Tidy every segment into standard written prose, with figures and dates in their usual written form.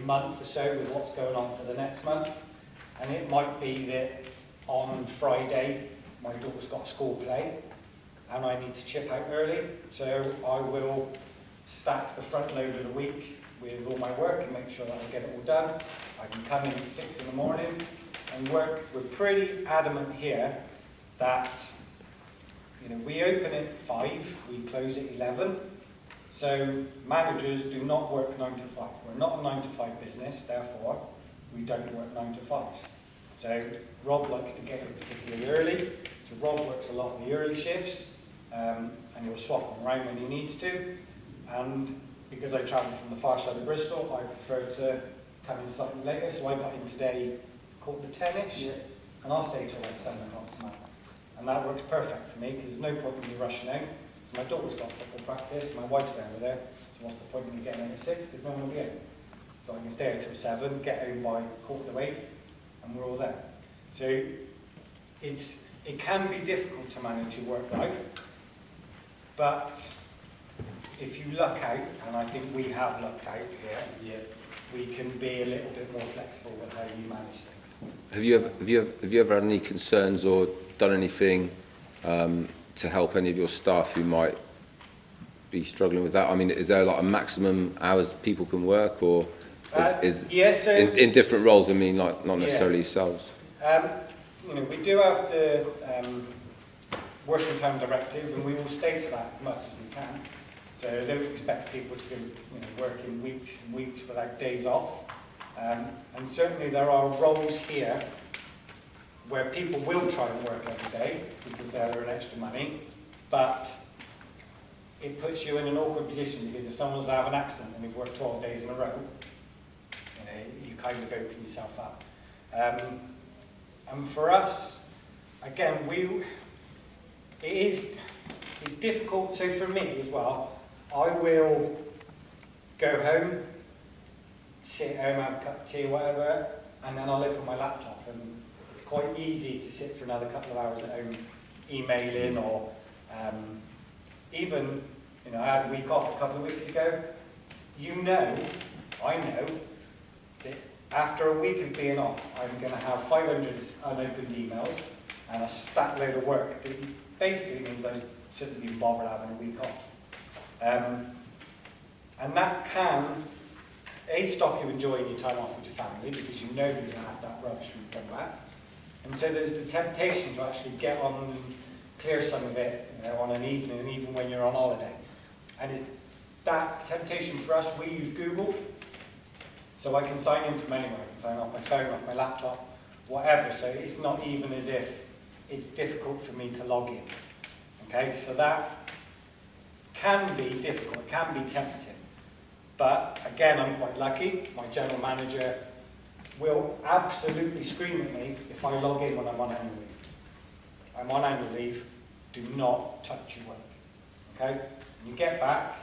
month or so with what's going on for the next month. And it might be that on Friday, my daughter's got a school play, and I need to chip out early. So I will stack the front load of the week with all my work and make sure that I get it all done. I can come in at 6 in the morning and work. We're pretty adamant here that, you know, we open at 5, we close at 11. So managers do not work 9 to 5. We're not a 9 to 5 business, therefore we don't work 9 to 5s. So Rob likes to get in particularly early. So Rob works a lot of the early shifts, and he'll swap them around when he needs to. And because I travel from the far side of Bristol, I prefer to come in slightly later. So I got in today, 10:15ish, and I'll stay till like 7 o'clock tomorrow. And that works perfect for me because there's no point in me rushing out. So my daughter's got football practice, my wife's there with her. So what's the point in me getting in at 6? Because no one will be out. So I can stay out till 7, get home by 7:45, and we're all there. So it can be difficult to manage your work life, but if you luck out, and I think we have lucked out here, we can be a little bit more flexible with how you manage things. Have you ever had any concerns or done anything to help any of your staff who might be struggling with that? I mean, is there like a maximum hours people can work, or so in different roles? I mean, like not necessarily yourselves. You know, we do have the working time directive, and we will stay to that as much as we can. So I don't expect people to be working weeks and weeks without days off. And certainly there are roles here where people will try and work every day because they earn extra money, but it puts you in an awkward position because if someone's to have an accident and they've worked 12 days in a row, you kind of open yourself up. And for us, again, it's difficult. So for me as well, I will go home, sit at home, have a cup of tea or whatever, and then I'll open my laptop, and it's quite easy to sit for another couple of hours at home emailing, or even, I had a week off a couple of weeks ago. I know that after a week of being off, I'm going to have 500 unopened emails and a stack load of work that basically means I shouldn't even bother having a week off. And that can, stop you enjoying your time off with your family because you know you're going to have that rush when you come back. And so there's the temptation to actually get on and clear some of it on an evening, and even when you're on holiday. And it's that temptation for us, we use Google. So I can sign in from anywhere. I can sign off my phone, off my laptop, whatever. So it's not even as if it's difficult for me to log in. Okay, so that can be difficult, it can be tempting. But again, I'm quite lucky. My general manager will absolutely scream at me if I log in when I'm on annual leave. I'm on annual leave, do not touch your work. Okay? When you get back,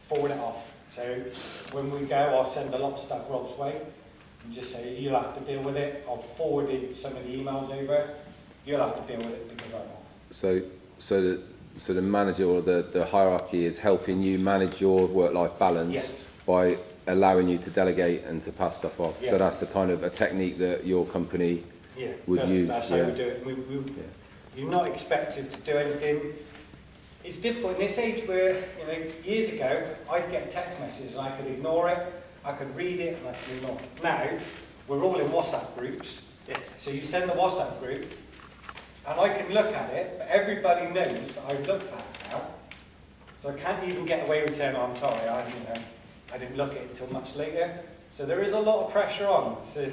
forward it off. So when we go, I'll send a lot of stuff Rob's way and just say, you'll have to deal with it. I'll forward some of the emails over. You'll have to deal with it because I'm off. So the manager or the hierarchy is helping you manage your work-life balance by allowing you to delegate and to pass stuff off. So that's the kind of a technique that your company would use. That's how we do it. You're not expected to do anything. It's difficult in this age where, years ago, I'd get a text message and I could ignore it, I could read it and I could ignore it. Now, we're all in WhatsApp groups. So you send the WhatsApp group, and I can look at it, but everybody knows that I've looked at it now. So I can't even get away with saying, I'm sorry, I didn't look at it until much later. So there is a lot of pressure on to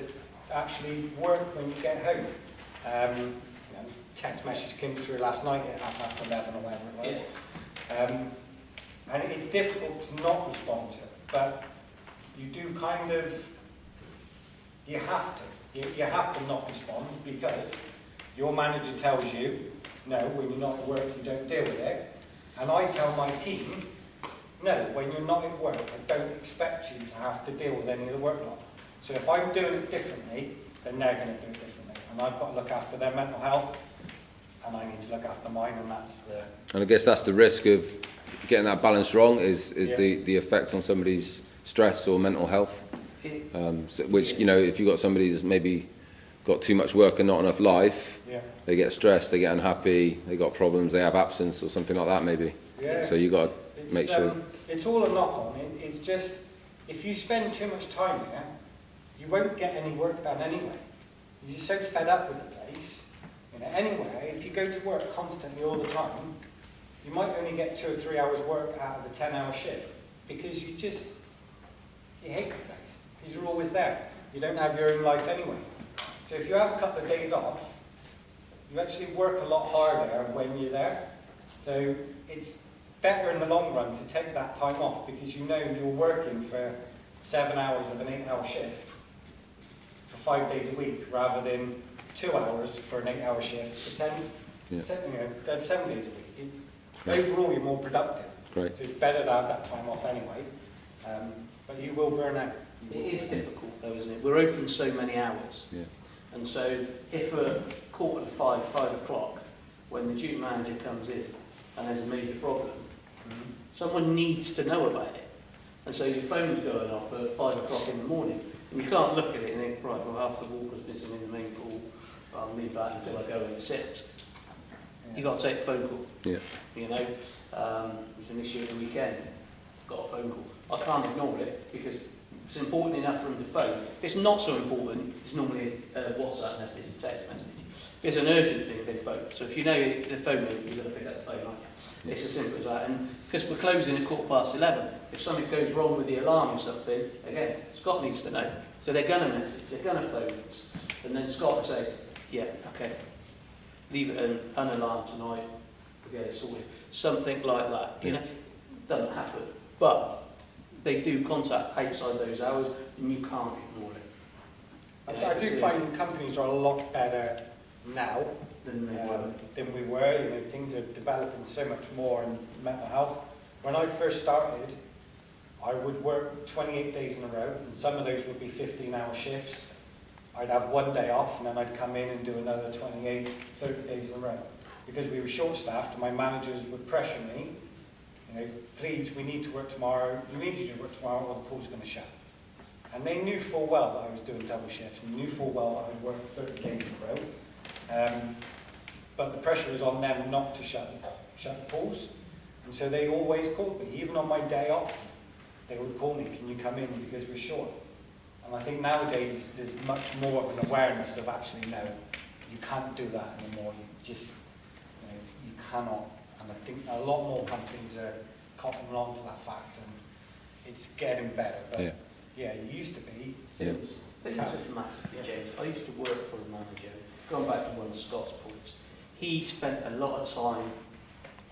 actually work when you get home. Text message came through last night at 11:30 or whatever it was. And it's difficult to not respond to it, but you do you have to. You have to not respond because your manager tells you, no, when you're not at work, you don't deal with it. And I tell my team, no, when you're not at work, I don't expect you to have to deal with any of the workload. So if I'm doing it differently, then they're going to do it differently. And I've got to look after their mental health, and I need to look after mine, and that's the... And I guess that's the risk of getting that balance wrong, is the effect on somebody's stress or mental health. Which, you know, if you've got somebody that's maybe got too much work and not enough life, they get stressed, they get unhappy, they got problems, they have absence or something like that maybe. So you got to make sure. It's all a knock on. It's just, if you spend too much time here, you won't get any work done anyway. You're just so fed up with the place. You know, anyway, if you go to work constantly all the time, you might only get 2 or 3 hours work out of a 10-hour shift because you hate the place because you're always there. You don't have your own life anyway. So if you have a couple of days off, you actually work a lot harder when you're there. So it's better in the long run to take that time off because you know you're working for 7 hours of an 8-hour shift for 5 days a week rather than 2 hours for an 8-hour shift for 7 days a week. Overall, you're more productive. Great. So it's better to have that time off anyway. But you will burn out. It is difficult though, isn't it? We're open so many hours. Yeah. And so if a 4:45, 5 o'clock, when the duty manager comes in and there's a major problem, someone needs to know about it. And so your phone's going off at 5 o'clock in the morning, and you can't look at it and think, right, well, half the water's missing in the main pool, I'll leave that until I go in at 6. You've got to take a phone call. Yeah. You know, there's an issue at the weekend, got a phone call. I can't ignore it because it's important enough for them to phone. If it's not so important, it's normally a WhatsApp message, a text message. If it's an urgent thing, they phone. So if you know the phone ring, you've got to pick up the phone, aren't you? It's as simple as that. And because we're closing at 11:15, if something goes wrong with the alarm or something, again, Scott needs to know. So they're going to message, they're going to phone us. And then Scott will say, yeah, okay, leave it unalarmed tonight, we'll get it sorted. Something like that, you know, doesn't happen. But they do contact outside those hours, and you can't ignore it. You know, I do find companies are a lot better now than we were. You know, things are developing so much more in mental health. When I first started, I would work 28 days in a row, and some of those would be 15-hour shifts. I'd have 1 day off, and then I'd come in and do another 28, 30 days in a row. Because we were short-staffed, and my managers would pressure me, you know, please, we need to work tomorrow, you need to do work tomorrow, or the pool's going to shut. And they knew full well that I was doing double shifts, and knew full well that I would work 30 days in a row. But the pressure was on them not to shut the pools. And so they always called me, even on my day off, they would call me, can you come in because we're short? And I think nowadays there's much more of an awareness of actually, no, you can't do that anymore. You just, you know, you cannot. And I think a lot more companies are cottoning on to that fact, and it's getting better. But yeah, it used to be. Yeah. Things have massively changed. I used to work for a manager, going back to one of Scott's points. He spent a lot of time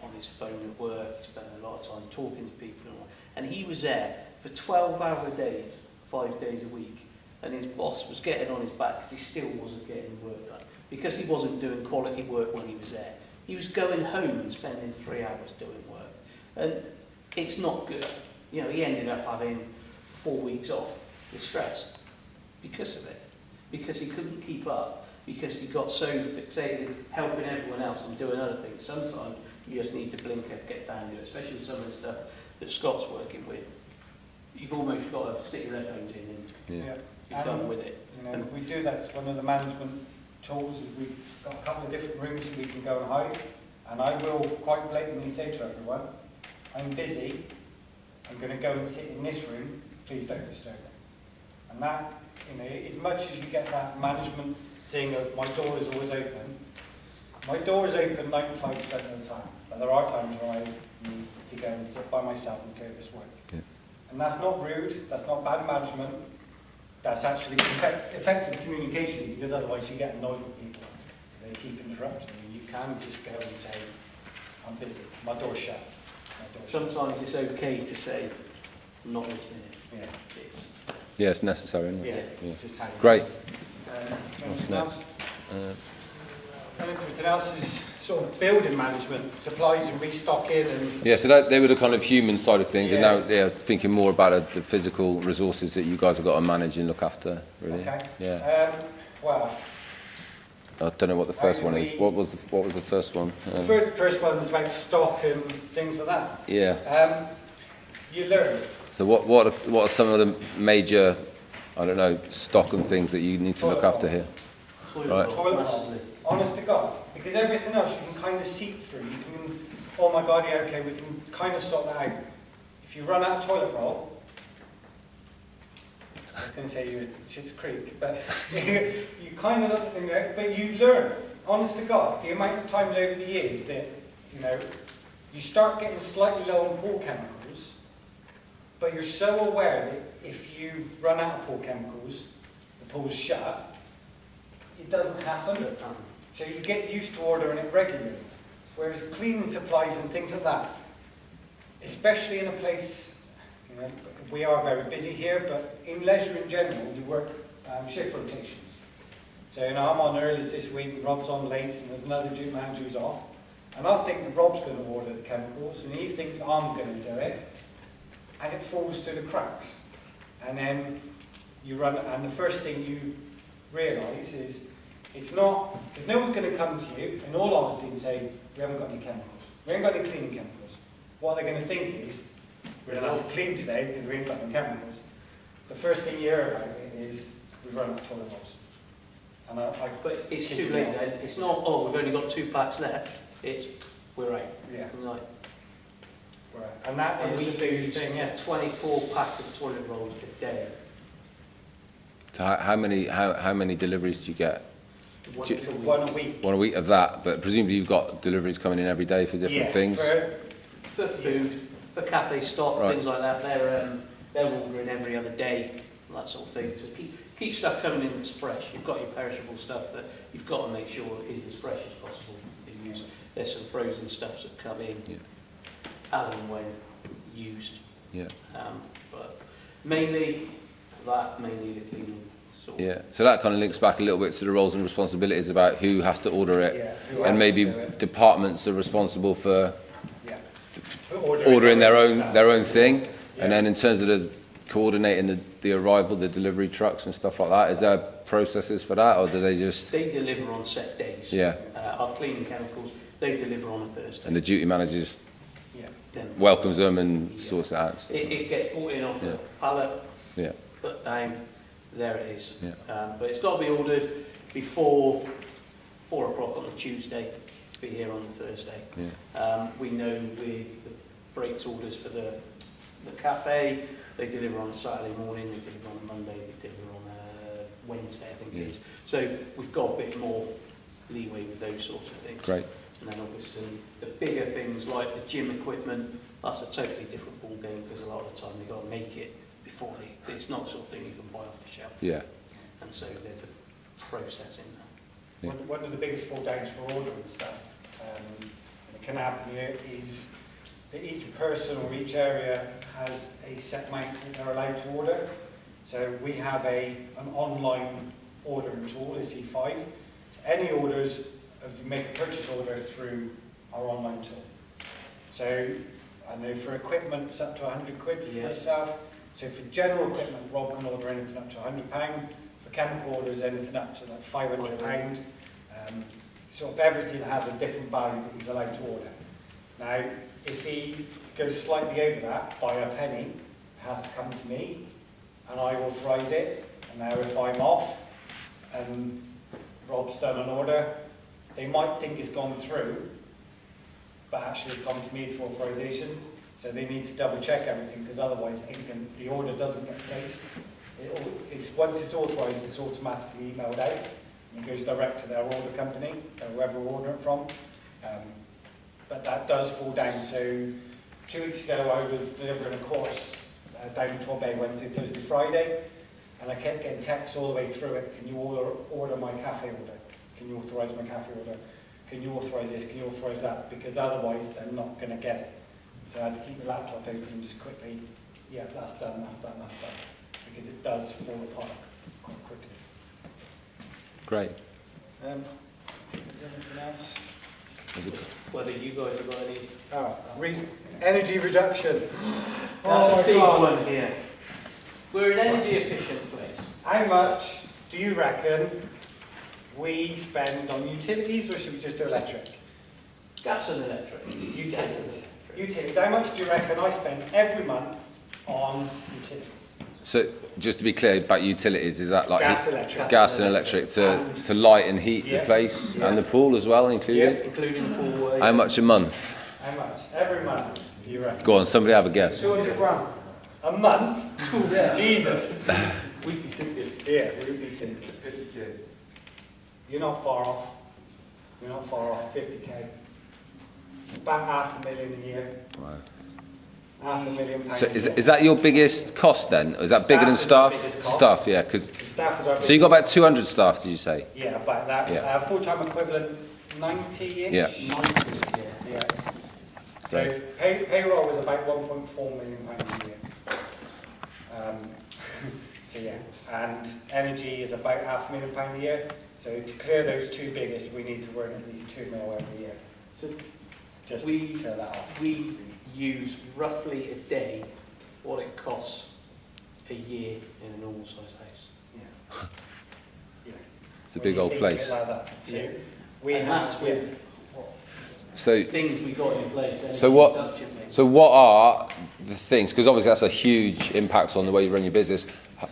on his phone at work, he spent a lot of time talking to people, and he was there for 12-hour days, 5 days a week, and his boss was getting on his back because he still wasn't getting work done, because he wasn't doing quality work when he was there. He was going home and spending 3 hours doing work, and it's not good. You know, he ended up having 4 weeks off with stress because of it, because he couldn't keep up, because he got so fixated helping everyone else and doing other things. Sometimes you just need to blink and get down to it, especially with some of the stuff that Scott's working with. You've almost got to stick your headphones in and you're done with it. You know, we do that. It's one of the management tools. We've got a couple of different rooms that we can go and hide. And I will quite blatantly say to everyone, I'm busy. I'm going to go and sit in this room. Please don't disturb me. And that, you know, as much as you get that management thing of my door is always open, my door is open 95% of the time. But there are times where I need to go and sit by myself and clear this work. Yeah. And that's not rude, that's not bad management, that's actually effective communication, because otherwise you get annoyed with people. They keep interrupting you. You can just go and say, I'm busy, my door's shut. Sometimes it's okay to say, I'm not listening. Yeah, it's necessary, isn't it? Yeah. Just how you Great. Anything else? Everything else is sort of building management, supplies and restocking and... Yeah, so they were the kind of human side of things, and now they're thinking more about the physical resources that you guys have got to manage and look after, really. Okay. Yeah. Well... I don't know what the first one is. What was the first one? The first one is about stock and things like that. Yeah. You learn. So what are some of the major I don't know, stock and things that you need to look after here? Right. Toilet roll, honest to God, because everything else you can kind of seep through. You can, oh my God, yeah, okay, we can kind of sort that out. If you run out of toilet roll, I was going to say you're at Schitt's Creek, but you kind of look, but you learn, honest to God, the amount of times over the years that, you know, you start getting slightly low on pool chemicals, but you're so aware that if you run out of pool chemicals, the pool's shut, it doesn't happen. So you get used to ordering it regularly. Whereas cleaning supplies and things like that, especially in a place, you know, we are very busy here, but in leisure in general, you work shift rotations. So, you know, I'm on earlies this week, Rob's on late, and there's another duty manager who's off. And I think that Rob's going to order the chemicals, and he thinks I'm going to do it, and it falls through the cracks. And then you run, and the first thing you realise is it's not, because no one's going to come to you, in all honesty, and say, we haven't got any chemicals. We haven't got any cleaning chemicals. What they're going to think is, we don't have to clean today because we ain't got any chemicals. The first thing you hear about it is, we've run out of toilet rolls. And but it's too late then. It's not, oh, we've only got 2 packs left. It's, we're out. Yeah. Like, we're out. And that is the biggest thing, yeah. 24 packs of toilet rolls a day. So how many deliveries do you get? One a week. 1 a week of that, but presumably you've got deliveries coming in every day for different things? For food, for cafe stock, right. things like that. They're ordering every other day, that sort of thing. To keep stuff coming in that's fresh. You've got your perishable stuff that you've got to make sure is as fresh as possible to use. There's some frozen stuffs that come in as and when used. Yeah. But mainly the cleaning. Yeah, so that kind of links back a little bit to the roles and responsibilities about who has to order it, and maybe departments are responsible for ordering their own thing, and then in terms of the coordinating the arrival, the delivery trucks and stuff like that, is there processes for that, or do they just... They deliver on set days. Yeah. Our cleaning chemicals, they deliver on a Thursday. And the duty manager just welcomes them and sorts it out. It gets brought in off the pallet, put down, there it is. Yeah. But it's got to be ordered before 4 o'clock on a Tuesday, be here on the Thursday. Yeah. We know with the breaks orders for the cafe, they deliver on a Saturday morning, they deliver on a Monday, they deliver on a Wednesday, I think it is. So we've got a bit more leeway with those sorts of things. Great. And then obviously the bigger things like the gym equipment, that's a totally different ball game, because a lot of the time they've got to make it before it's not the sort of thing you can buy off the shelf. Yeah. And so there's a process in there. Yeah. One of the biggest fall downs for ordering stuff that can happen here is that each person or each area has a set amount that they're allowed to order. So we have an online ordering tool, EC5. So any orders, you make a purchase order through our online tool. So I know for equipment it's up to 100 quid for yourself. So for general equipment, Rob can order anything up to £100. For chemical orders, anything up to like £500. Sort of everything has a different value that he's allowed to order. Now, if he goes slightly over that by a penny, it has to come to me, and I authorise it. And now if I'm off, and Rob's done an order, they might think it's gone through, but actually it's gone to me through authorisation. So they need to double check everything, because otherwise the order doesn't get placed. Once it's authorised, it's automatically emailed out, and it goes direct to their order company, or whoever we're ordering it from. But that does fall down. So 2 weeks ago I was delivering a course down in Torbay Wednesday, Thursday, Friday, and I kept getting texts all the way through it. Can you order my cafe order? Can you authorise my cafe order? Can you authorise this? Can you authorise that? Because otherwise they're not going to get it. So I had to keep the laptop open and just quickly, that's done, that's done, that's done. Because it does fall apart quite quickly. Great. Is there anything else? Whether you guys have got any... Energy reduction. That's a big one here. We're an energy efficient place. How much do you reckon we spend on utilities, or should we just do electric? Gas and electric. Utilities. Utilities. How much do you reckon I spend every month on utilities? So just to be clear about utilities, is that like gas, electric to light and heat the place and the pool as well included? Including the pool. How much a month? How much? Every month, do you reckon? Go on, somebody have a guess. 200 grand. A month? Yeah. Jesus. We'd be simple. Yeah, we'd be simple. 50k. You're not far off. You're not far off. 50k. About £500,000 a year. Wow. £500,000 So a year. is that your biggest cost then? Or is that bigger than Staff staff? is our biggest cost. Staff, yeah. Cause, Staff is our so you got about 200 staff, did you say? Yeah, about that. Yeah. Full-time equivalent, 90-ish? Yeah. 90, Yeah. So Right. payroll is about £1.4 million a year. So yeah, and energy is about £500,000 a year. So to clear those two biggest, we need to earn at least £2 million every year. So Just We- to clear that off. we use roughly a day what it costs a year in a normal sized house. Yeah. Yeah. It's a When big you old think place. it like that. So Yeah. we And have that's with So, things we got in place. So what- so what are the things, because obviously that's a huge impact on the way you run your business.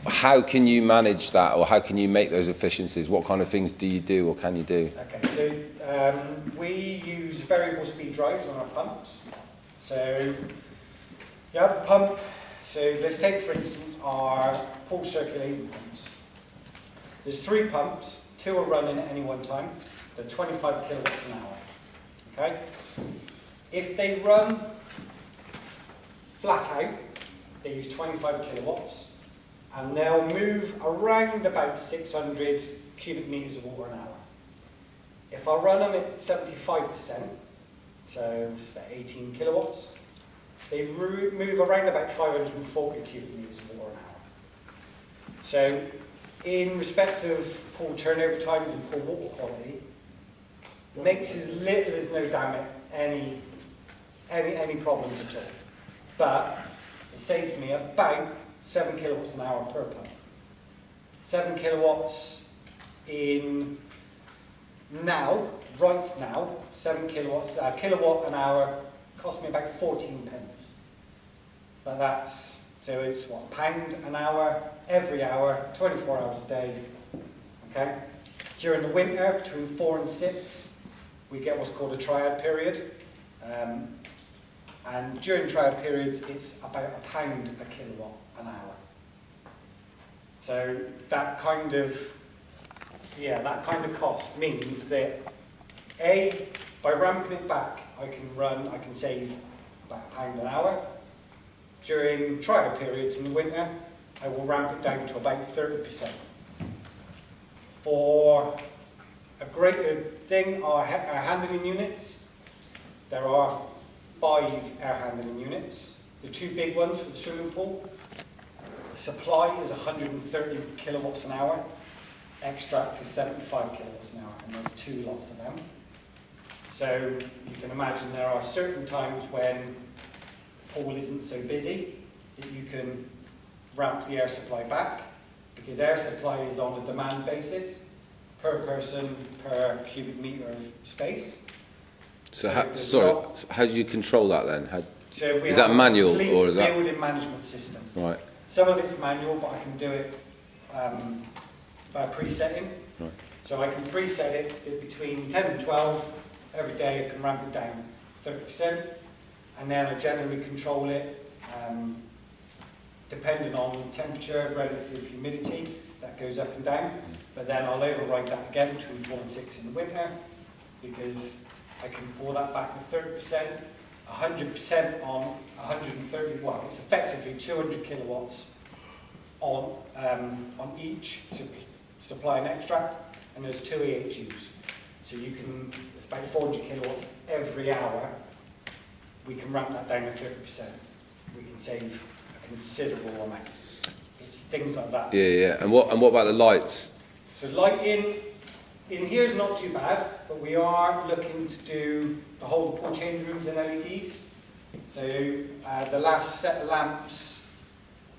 How can you manage that, or how can you make those efficiencies? What kind of things do you do or can you do? Okay, so we use variable speed drives on our pumps. So you have a pump. So let's take, for instance, our pool circulating pumps. There's 3 pumps. 2 are running at any one time. They're 25 kilowatts an hour. Okay? If they run flat out, they use 25 kilowatts, and they'll move around about 600 cubic meters of water an hour. If I run them at 75%, so say 18 kilowatts, they move around about 540 cubic meters of water an hour. So in respect of pool turnover times and pool water quality, makes as little as no damn it any problems at all. But it saves me about 7 kilowatts an hour per pump. 7 kilowatts in now, right now, 7 kilowatts, kilowatt an hour cost me about 14 pence. But that's, so it's what, £1 an hour, every hour, 24 hours a day. Okay? During the winter, between 4 and 6, we get what's called a triad period. And during triad periods, it's about £1 a kilowatt an hour. So that kind of cost means that A, by ramping it back, I can save about £1 an hour. During trial periods in the winter, I will ramp it down to about 30%. For a greater thing, our handling units, there are 5 air handling units. The 2 big ones for the swimming pool. The supply is 130 kilowatts an hour. Extract is 75 kilowatts an hour, and there's 2 lots of them. So you can imagine there are certain times when the pool isn't so busy that you can ramp the air supply back, because air supply is on a demand basis, per person, per cubic meter of space. So how do you control that then? So we Is have that manual, a complete or is that- building management system? Right, Some of it's manual, but I can do it by presetting. Right. So I can preset it that between 10 and 12, every day I can ramp it down 30%, and then I generally control it depending on temperature, relative humidity, that goes up and down. But then I'll override that again between 4 and 6 in the winter, because I can pull that back to 30%, 100% on 130, well, it's effectively 200 kilowatts on each supply and extract, and there's 2 EHUs. So you can, it's about 400 kilowatts every hour. We can ramp that down to 30%. We can save a considerable amount. It's things like that. yeah. And what about the lights? So lighting in here is not too bad, but we are looking to do the whole pool change rooms in LEDs. So the last set of lamps,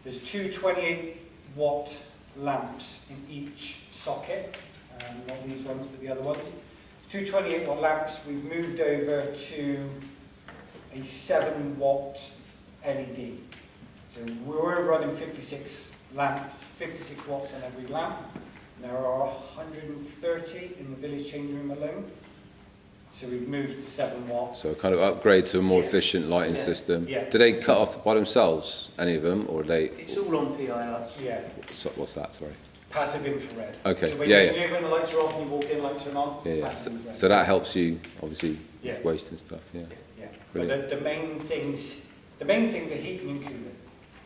there's 2 28-watt lamps in each socket, not these ones but the other ones. 2 28-watt lamps, we've moved over to a 7-watt LED. So we were running 56 lamps, 56 watts on every lamp. There are 130 in the village changing room alone. So we've moved to 7 watts. So kind of upgrade to a more Yeah. efficient lighting Yeah. system. Yeah. Do they cut off by themselves, any of them, or are they? It's all on PIRs. Yeah, What's that? Sorry. passive infrared. Okay, So when yeah, you, yeah. you know when the lights are off and you walk in, lights are on? Yeah, yeah. Passive infrared. So that helps you obviously Yeah. with waste and stuff. Yeah. Yeah, Brilliant. but the main things are heating and cooling.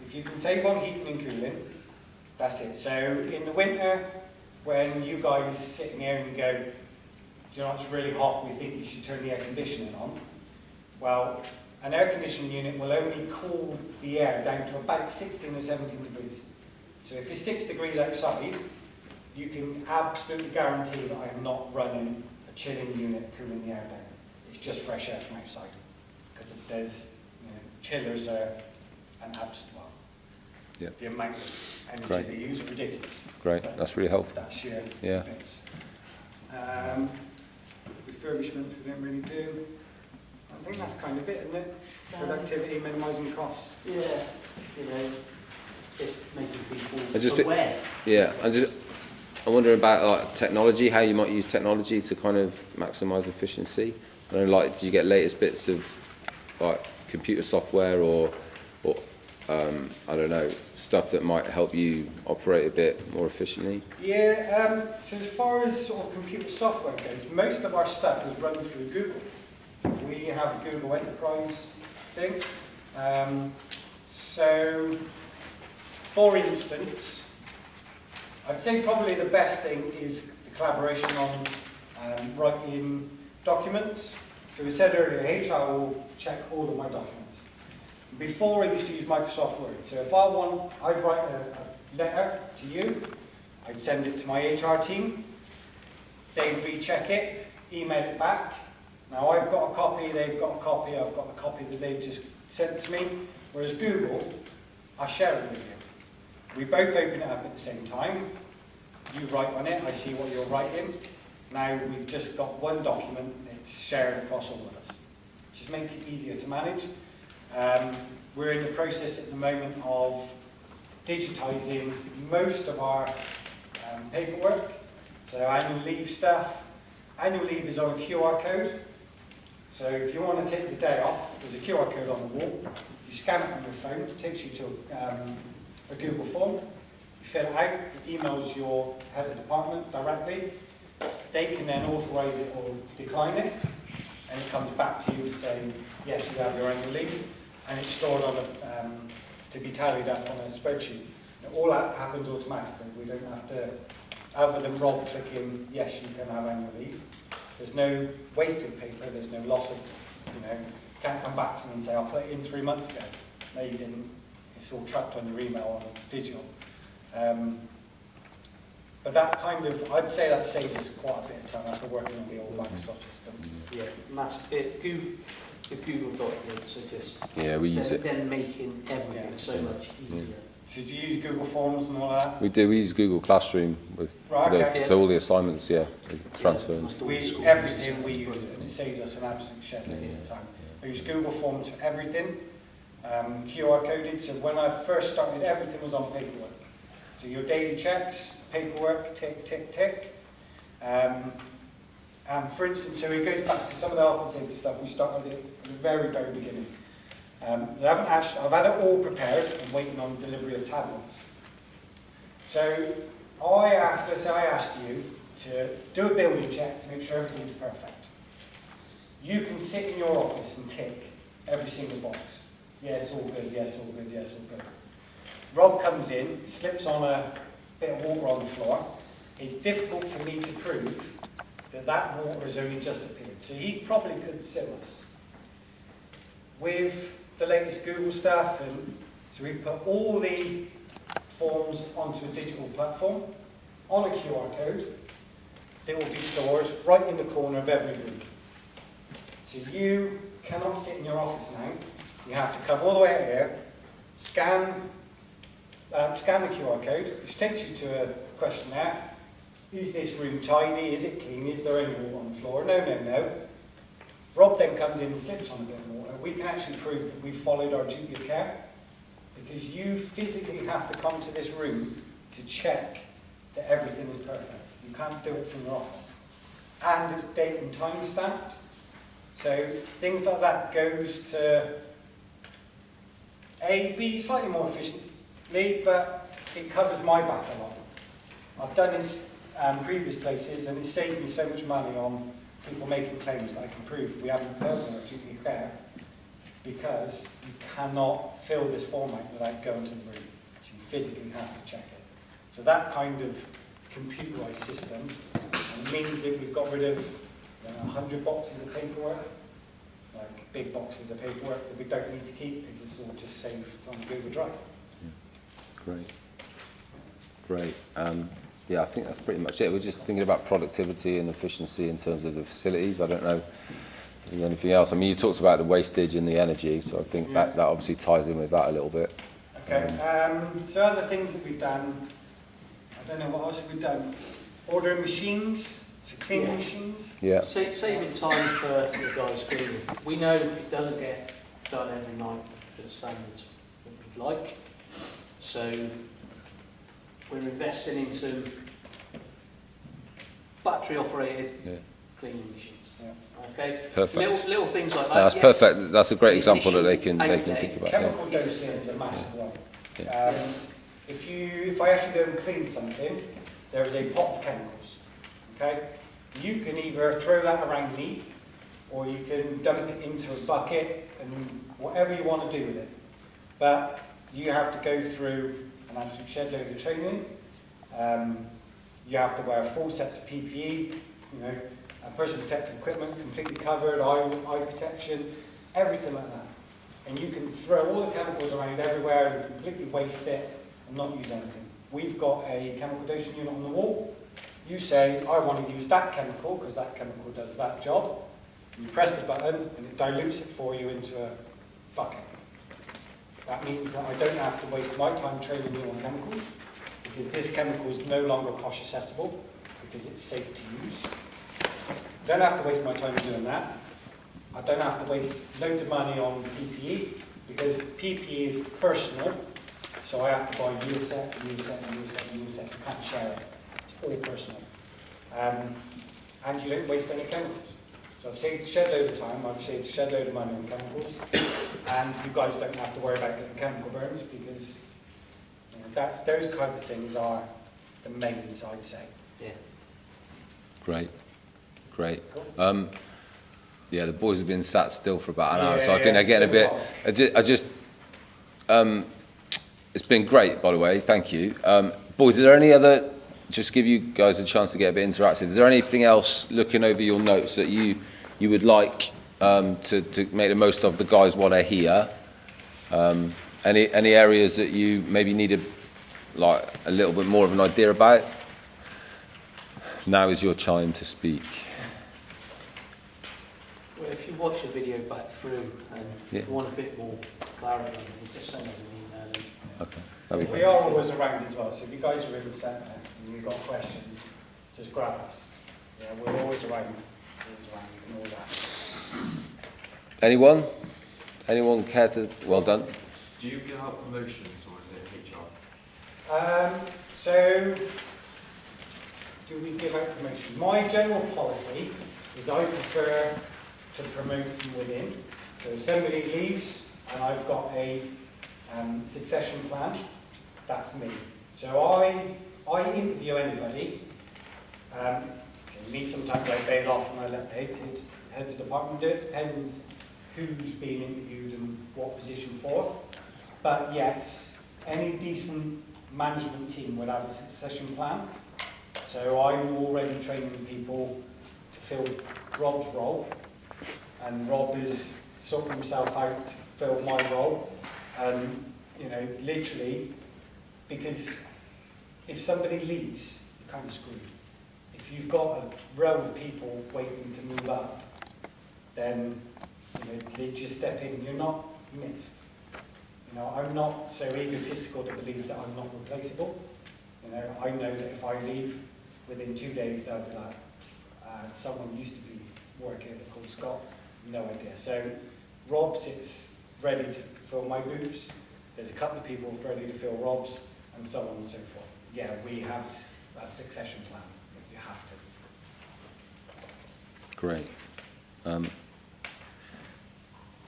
If you can save on heating and cooling, that's it. So in the winter, when you guys sitting here and you go, do you know it's really hot, we think you should turn the air conditioning on. Well, an air conditioning unit will only cool the air down to about 16 or 17 degrees. So if it's 6 degrees outside, you can absolutely guarantee that I am not running a chilling unit cooling the air down. It's just fresh air from outside. Because there's, chillers are an absolute, well, Yeah. the amount of energy Great. they use is ridiculous. Great. But That's really helpful. that's your Yeah. bits. Refurbishment we don't really do. I think that's kind of it, isn't it? Productivity, minimising costs. Yeah, just making I just- people aware. Yeah. I'm wondering about like technology, how you might use technology to kind of maximise efficiency. I don't know, like, do you get latest bits of like computer software or I don't know, stuff that might help you operate a bit more efficiently? Yeah, so as far as sort of computer software goes, most of our stuff is run through Google. We have a Google Enterprise thing. So, for instance, I'd say probably the best thing is the collaboration on writing documents. So we said earlier, HR will check all of my documents. Before I used to use Microsoft Word. So if I'd write a letter to you, I'd send it to my HR team, they'd recheck it, email it back. Now I've got a copy, they've got a copy, I've got a copy that they've just sent to me. Whereas Google, I share it with you. We both open it up at the same time. You write on it, I see what you're writing. Now we've just got one document, it's shared across all of us. It just makes it easier to manage. We're in the process at the moment of digitising most of our paperwork. So annual leave stuff. Annual leave is on a QR code. So if you want to take the day off, there's a QR code on the wall. You scan it on your phone, it takes you to a Google form. You fill it out, it emails your head of department directly. They can then authorise it or decline it. And it comes back to you saying, yes, you have your annual leave. And it's stored on to be tallied up on a spreadsheet. And all that happens automatically. We don't have to, other than Rob clicking, yes, you can have annual leave. There's no wasted paper, there's no loss of, can't come back to me and say, I'll put it in 3 months ago. No, you didn't. It's all tracked on your email on digital. But that kind of, I'd say that saves us quite a bit of time after working on the old Microsoft system. Yeah, the Google documents are just, Yeah, we use it. they're making everything so much easier. So do you use Google Forms and all that? We do. We use Google Classroom so all the assignments, we transfer and stuff. Everything we use it, and it saves us an absolute shed load of time. I use Google Forms for everything, QR coded, so when I first started, everything was on paperwork. So your daily checks, paperwork, tick, tick, tick. For instance, so it goes back to some of the health and safety stuff we started at the very, very beginning. I've had it all prepared and waiting on delivery of tablets. So let's say I asked you to do a building check to make sure everything's perfect. You can sit in your office and tick every single box. Yes, all good, yes, all good, yes, all good. Rob comes in, slips on a bit of water on the floor. It's difficult for me to prove that water has only just appeared. So he probably could sue us. With the latest Google stuff, and so we put all the forms onto a digital platform on a QR code. They will be stored right in the corner of every room. So you cannot sit in your office now. You have to come all the way out here, scan the QR code, which takes you to a questionnaire. Is this room tidy? Is it clean? Is there any water on the floor? No, no, no. Rob then comes in and slips on a bit of water. We can actually prove that we've followed our duty of care. because you physically have to come to this room to check that everything is perfect. You can't do it from your office. And it's date and time stamped. So things like that goes to be slightly more efficiently, but it covers my back a lot. I've done this previous places, and it saved me so much money on people making claims that I can prove we haven't filled in our duty of care, because you cannot fill this form out without going to the room. So you physically have to check it. So that kind of computerized system means that we've got rid of 100 boxes of paperwork, like big boxes of paperwork that we don't need to keep, because this is all just saved on Google Drive. Great. Great. Yeah, I think that's pretty much it. We're just thinking about productivity and efficiency in terms of the facilities. I don't know if there's anything else. I mean, you talked about the wastage and the energy, so I think that obviously ties in with that a little bit. Okay. So other things that we've done, I don't know, what else have we done? Ordering machines, so cleaning machines. Yeah. Saving time for the guys cleaning. We know it doesn't get done every night to the standards that we'd like. So we're investing in some battery-operated cleaning machines. Yeah. Okay. Perfect. Little things like that. That's perfect. That's a great example that they can Initial think about. Chemical dosing is a massive one. If I actually go and clean something, there is a pot of chemicals. Okay. You can either throw that around me, or you can dump it into a bucket and whatever you want to do with it. But you have to go through an absolute shed load of training. You have to wear full sets of PPE, personal protective equipment completely covered, eye protection, everything like that. And you can throw all the chemicals around everywhere and completely waste it and not use anything. We've got a chemical dosing unit on the wall. You say, I want to use that chemical because that chemical does that job. You press the button and it dilutes it for you into a bucket. That means that I don't have to waste my time training you on chemicals, because this chemical is no longer cost accessible because it's safe to use. I don't have to waste my time doing that. I don't have to waste loads of money on PPE, because PPE is personal, so I have to buy you a set, you a set, you a set, you a set. You can't share it. It's all personal. And you don't waste any chemicals. So I've saved a shed load of time, I've saved a shed load of money on chemicals, and you guys don't have to worry about getting chemical burns, because those kind of things are the mains, I'd say. Yeah. Great. Yeah, the boys have been sat still for about an hour, so I think they're getting a bit. It's been great, by the way. Thank you, boys. Is there any other? Just give you guys a chance to get a bit interactive. Is there anything else, looking over your notes, that you would like to make the most of? The guys want to hear. Any areas that you maybe needed a little bit more of an idea about? Now is your time to speak. Well, if you watch the video back through and you want a bit more clarity, just send us an email. Okay. We are always around as well, so if you guys are in the centre and you've got questions, just grab us. Yeah, we're always around. You can always ask. Anyone care to? Well done. Do you give out promotions, or is it HR? So, do we give out promotion? My general policy is I prefer to promote from within. So if somebody leaves and I've got a succession plan, that's me. So I interview anybody. Me, sometimes I bail off and I let the heads of department do it. Depends who's being interviewed and what position for. But yes, any decent management team will have a succession plan. So I'm already training people to fill Rob's role, and Rob is sorting himself out to fill my role. Literally, because if somebody leaves, you're kind of screwed. If you've got a row of people waiting to move up, then they just step in. You're not missed. I'm not so egotistical to believe that I'm not replaceable. I know that if I leave, within 2 days they'll be like, someone used to be working called Scott, no idea. So Rob sits ready to fill my boots, there's a couple of people ready to fill Rob's, and so on and so forth. Yeah, we have a succession plan. You have to. Great.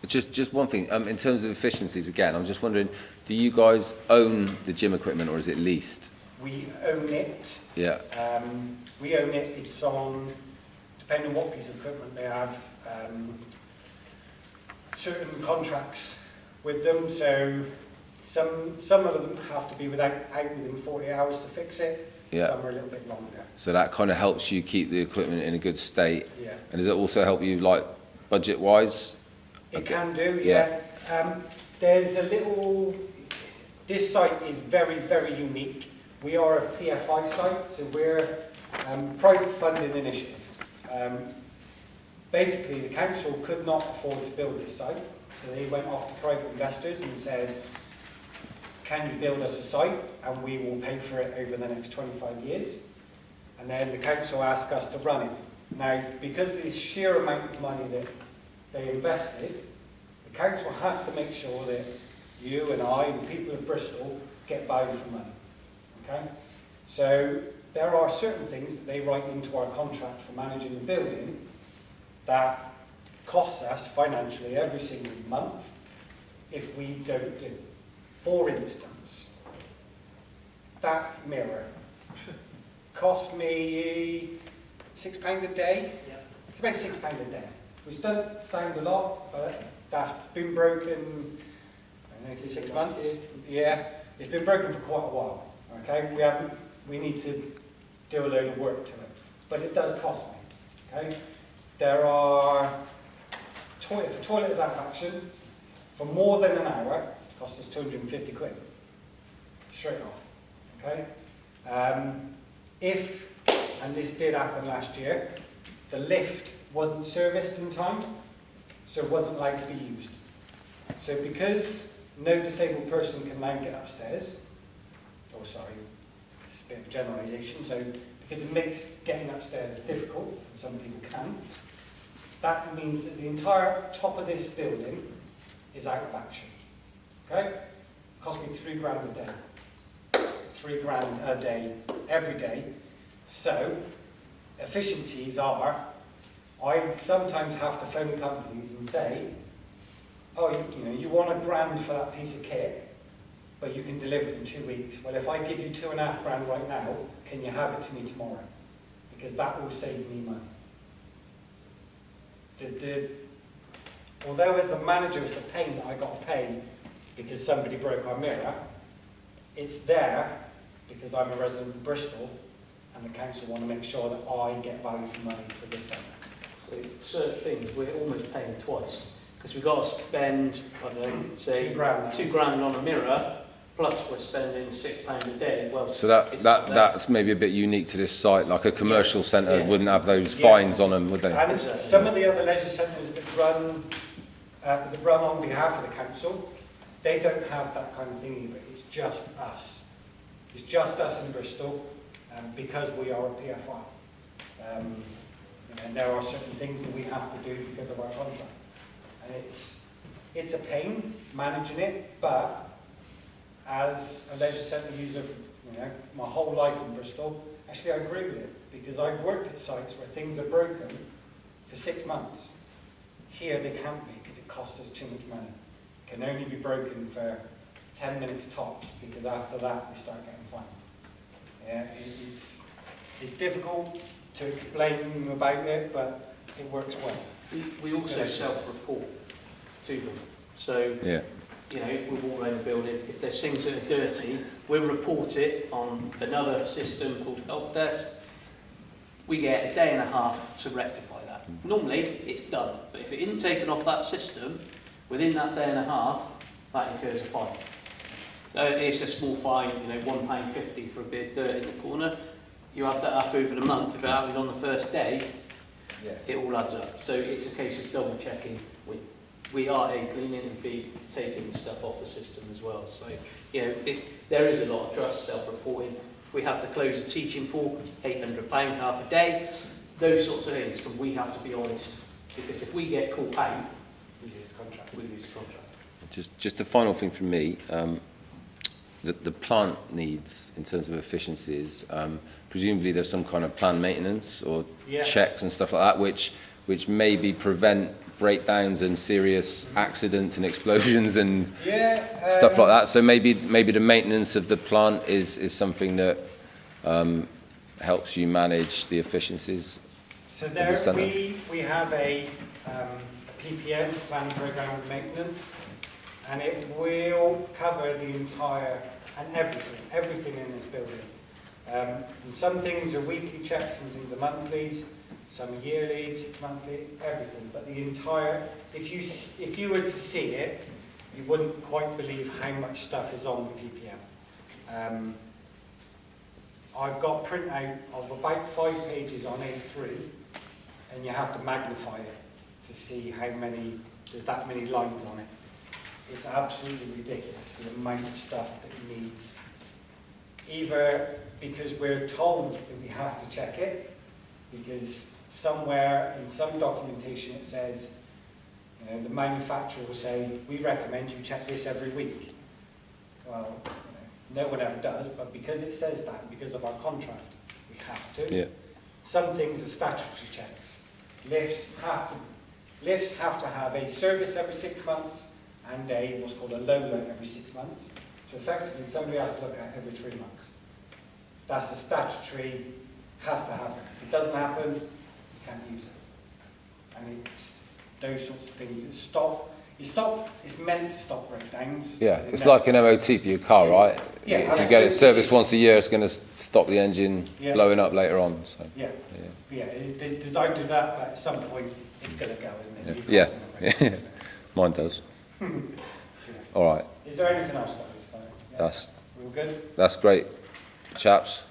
Just one thing, in terms of efficiencies, again, I'm just wondering, do you guys own the gym equipment or is it leased? We own it. Yeah. We own it. It's on, depending on what piece of equipment they have, certain contracts with them. So some of them have to be out within 40 hours to fix it. Yeah. Some are a little bit longer. So that kind of helps you keep the equipment in a good state. Yeah. And does it also help you, like, budget-wise? It can do, yeah. There's a little, this site is very, very unique. We are a PFI site, so we're private funding initiative. Basically, the council could not afford to build this site, so they went off to private investors and said, can you build us a site and we will pay for it over the next 25 years? And then the council asked us to run it. Now, because of the sheer amount of money that they invested, the council has to make sure that you and I and people of Bristol get value for money. Okay? So there are certain things that they write into our contract for managing the building that costs us financially every single month if we don't do. For instance, that mirror cost me £6 a day. Yeah. It's about £6 a day, which doesn't sound a lot, but that's been broken, I don't know, 6 months. Yeah, it's been broken for quite a while. Okay, we need to do a load of work to it, but it does cost me. Okay, there are if a toilet is out of action for more than an hour, it costs us 250 quid straight off. Okay, if, and this did happen last year, the lift wasn't serviced in time, so it wasn't allowed to be used. So because no disabled person can now get upstairs, oh sorry, it's a bit of a generalisation, so because it makes getting upstairs difficult, and some people can't, that means that the entire top of this building is out of action. Okay? It cost me £3 grand a day. £3 grand a day, every day. So, efficiencies are, I sometimes have to phone companies and say, oh, you want £1 grand for that piece of kit, but you can deliver it in 2 weeks. Well, if I give you £2.5 grand right now, can you have it to me tomorrow? Because that will save me money. Although as a manager it's a pain that I got to pay because somebody broke our mirror, it's there because I'm a resident of Bristol and the council want to make sure that I get value for money for this centre. So certain things we're almost paying twice because we've got to spend, I don't know, say £2 grand on a mirror, plus we're spending £6 a day. Well, so that's maybe a bit unique to this site. Like a commercial centre wouldn't have those fines on them, would they? And some of the other leisure centres that run on behalf of the council, they don't have that kind of thing either. It's just us. It's just us in Bristol, because we are a PFI. And there are certain things that we have to do because of our contract. And it's a pain managing it, but as a leisure centre user, my whole life in Bristol, actually I agree with it, because I've worked at sites where things are broken for 6 months. Here they can't be because it costs us too much money. It can only be broken for 10 minutes tops, because after that we start getting fines. Yeah, it's difficult to explain about it, but it works well. We also self-report to them. So, we walk around the building, if there's things that are dirty, we'll report it on another system called Help Desk. We get a day and a half to rectify that. Normally, it's done, but if it isn't taken off that system, within that day and a half, that incurs a fine. It's a small fine, £1.50 for a bit of dirt in the corner. You add that up over the month, if it happens on the first day, it all adds up. So it's a case of double checking. We are A, cleaning, and B, taking stuff off the system as well. So, there is a lot of trust, self-reporting. We have to close a teaching pool, £800, half a day. Those sorts of things, but we have to be honest. Because if we get caught out, we lose the contract. Just a final thing from me. The plant needs, in terms of efficiencies, presumably there's some kind of planned maintenance or Yes. checks and stuff like that, which maybe prevent breakdowns and serious accidents and explosions and stuff like that. So maybe the maintenance of the plant is something that helps you manage the efficiencies. So the there centre. we have a PPM, Plan Programme Maintenance, and it will cover the entire, and everything in this building. And some things are weekly checks, some things are monthlies, some are yearly, 6 monthly, everything. But the entire, if you were to see it, you wouldn't quite believe how much stuff is on the PPM. I've got printout of about 5 pages on A3, and you have to magnify it to see how many, there's that many lines on it. It's absolutely ridiculous, the amount of stuff that needs, either because we're told that we have to check it, because somewhere in some documentation it says, you know, the manufacturer will say, we recommend you check this every week. Well, no one ever does, but because it says that, because of our contract, we have to. Yeah. Some things are statutory checks. Lifts have to have a service every 6 months and a what's called a low load every 6 months. So effectively, somebody has to look at every 3 months. That's a statutory, has to happen. If it doesn't happen, you can't use it. And it's those sorts of things that it's meant to stop breakdowns. Yeah, it's like an MOT for your car, right? Yeah, if you get it serviced once a year, it's going to stop the engine Yeah. blowing up later on. So. Yeah, it's designed to do that, but at some point it's going to go, isn't it? Yeah. You can't Yeah. Mine does. All right, Is there anything else, guys? Yeah. that's We all good? great, chaps.